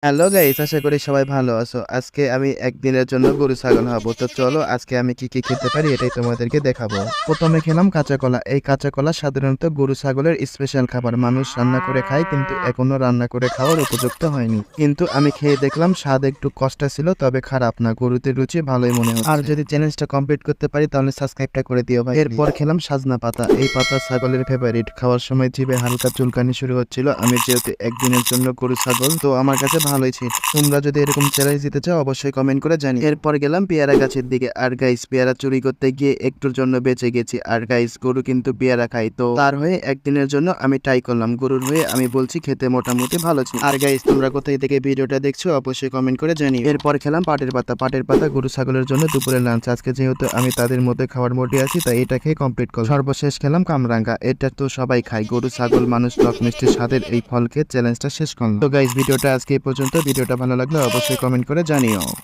Hello guys, আশা করি সবাই ভালো আছো। আজকে আমি একদিনের জন্য গরু ছাগল হবো। তো চলো আজকে আমি কি খেতে পারি এটাই তোমাদেরকে দেখাবো। প্রথমে খেলাম কাঁচা কলা। এই কাঁচা কলা সাধারণত গরু ছাগলের স্পেশাল খাবার। মানুষ রান্না করে খায় কিন্তু এখনো রান্না করে খাওয়ার উপযুক্ত হয়নি। কিন্তু আমি খেয়ে দেখলাম স্বাদ একটু কষ্ট ছিল, তবে খারাপ না। গরুতে রুচি ভালোই মনে হচ্ছে। আর যদি চ্যালেঞ্জটা কমপ্লিট করতে পারি তাহলে সাবস্ক্রাইবটা করে দিও ভাই। এরপর খেলাম সাজনা পাতা। এই পাতা ছাগলের ফেভারিট। খাওয়ার সময় জিভে হালকা চুলকানি শুরু হচ্ছিল। আমি যেহেতু একদিনের জন্য গরু ছাগল, তো আমার কাছে ভালোই ছিল। তোমরা যদি এরকম চ্যালেঞ্জ দিতে চাও অবশ্যই কমেন্ট করে জানি। এরপর গেলাম পেয়ারা গাছের দিকে। আর গাইস, পেয়ারা চুরি করতে গিয়ে একটুর জন্য বেঁচে গেছি। আর গাইস, গরু কিন্তু পেয়ারা খায়, তো তার হয়ে একদিনের জন্য আমি ট্রাই করলাম। গরুর হয়ে আমি বলছি খেতে মোটামুটি ভালো ছিল। আর গাইস, তোমরা কোথায় থেকে ভিডিওটা দেখছো অবশ্যই কমেন্ট করে জানি। এরপর খেলাম পাটের পাতা। পাটের পাতা গরু ছাগলের জন্য দুপুরের লাঞ্চ। আজকে যেহেতু আমি তাদের মধ্যে খাওয়ার মোডে আছি, তাই এটা খেয়ে কমপ্লিট করলাম। সর্বশেষ খেলাম কামরাঙ্গা। এটা তো সবাই খায়। গরু ছাগল মানুষ টক মিষ্টি স্বাদের এই ফলকে চ্যালেঞ্জটা শেষ করলাম। তো গাইস, ভিডিওটা আজকে এই পর্যন্ত। ভিডিওটা ভালো লাগলে অবশ্যই কমেন্ট করে জানিও।